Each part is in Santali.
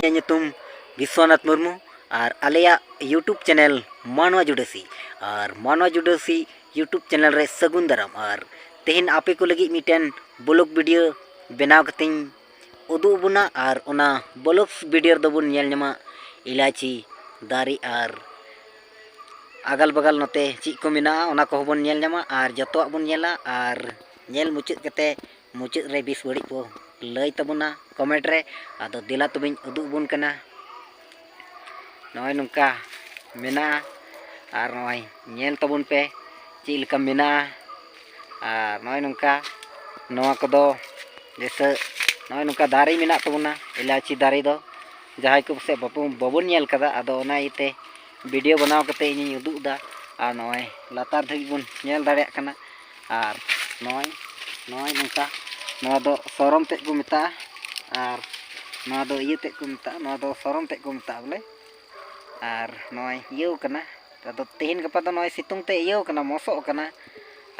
ᱤᱧᱟᱹᱜ ᱧᱩᱛᱩᱢ ᱵᱤᱥᱥᱚᱱᱟᱛᱷ ᱢᱩᱨᱢᱩ ᱟᱨ ᱟᱞᱮᱭᱟᱜ YouTube ᱪᱮᱱᱮᱞ ᱢᱟᱱᱣᱟ ᱡᱩᱰᱟᱹᱥᱤ ᱟᱨ ᱢᱟᱱᱣᱟ ᱡᱩᱰᱟᱹᱥᱤ YouTube ᱪᱮᱱᱮᱞ ᱨᱮ ᱥᱟᱹᱜᱩᱱ ᱫᱟᱨᱟᱢ ᱟᱨ ᱛᱮᱦᱮᱧ ᱟᱯᱮ ᱠᱚ ᱞᱟᱹᱜᱤᱫ ᱢᱤᱫᱴᱮᱱ ᱵᱞᱚᱜ ᱵᱷᱤᱰᱤᱭᱳ ᱵᱮᱱᱟᱣ ᱠᱟᱛᱮᱧ ᱩᱫᱩᱜ ᱟᱵᱚᱱᱟ ᱟᱨ ᱚᱱᱟ ᱵᱞᱚᱜ ᱵᱷᱤᱰᱤᱭᱳ ᱨᱮᱫᱚ ᱵᱚᱱ ᱧᱮᱞ ᱧᱟᱢᱟ ᱤᱞᱟᱭᱪᱤ ᱫᱟᱨᱮ ᱟᱨ अगल बगल नोते चीज को मेना ओना को बन नेल ᱧᱟᱢᱟ आर जतोआ बन नेला आर नेल मुचाद कते मुचाद रे 20 बड़ी को लई तबना कमेंट रे आदो दिला तबिन उदुग बन कना नय नुका मेना आर नय नेल तबन पे ची लका मेना आर नय नुका नवा कोदो जैसे नय नुका दारी मेना तबना इलायची दारी दो जहाय को से बबन नेल कदा आदो ओना इते वीडियो बनाव कते इन उदुगदा और नय लातार धि बन नेल दाड़े कना और नय नय नुका नवा दो सरम ते को मेता और नवा दो इये ते को मेता नवा दो सरम ते को मेता बोले और नय इयो कना अदो तेहन गपा दो नय सितुंग ते इयो कना मसो कना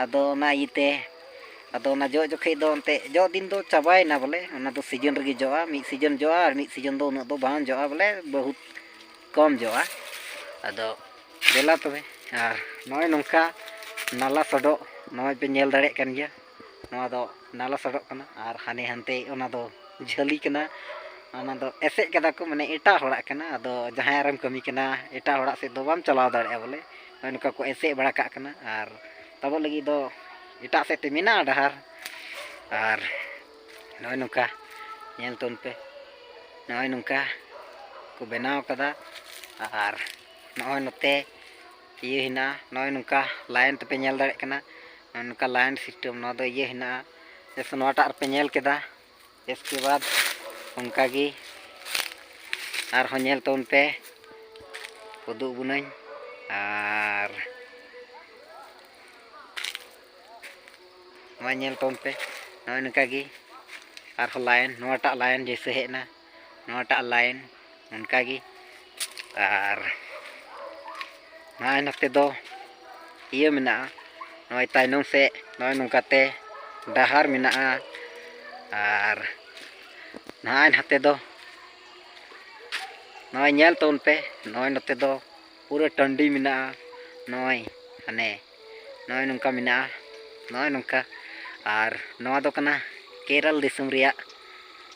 अदो ना इते अदो ना जो जखे दो अंते जो दिन दो चाबायना बोले ओना दो सीजन रगी जोआ मी सीजन जोआ और मी सीजन दो उन दो बान जोआ बोले बहुत कम जोआ अदो देला तबे आर नय नंका नाला सडो नय पे नेल दाड़े कन गया नवा दो नाला सडो कना आर हाने हनते ओना दो झली कना ओना दो एसे कदा को माने एटा होड़ा कना अदो जहां आराम कमी कना एटा होड़ा से दो बाम चलाव दाड़े बोले नय नका को एसे बड़ा का कना आर तब लगी दो एटा से ते मेना डहार आर नय नका नेल तोन पे नय नका को बनाव कदा आर नय नते ये हिना नय नुका लाइन ते पे नेल दाड़े कना नुका लाइन सिस्टम न दो ये हिना जैसे नोटा पे नेल केदा इसके बाद उनका गी आर हो नेल तोन पे उदु बुनई आर मा नेल तोन पे नय नुका गी आर हो लाइन नोटा लाइन जैसे हेना नोटा लाइन उनका गी आर नाय नते दो इयो मेना नय ताइनम से नय नुकाते डहार मेना आर नाय नते दो नय नेल तोन पे नय नते दो पूरा टंडी मेना नय हने नय नुका मेना नय नुका आर नवा दो कना केरल दिसम रिया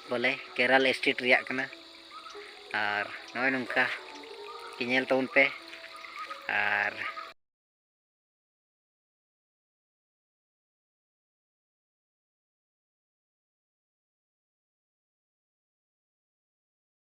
बोले केरल स्टेट रिया कना आर नय नुका कि नेल तोन पे आर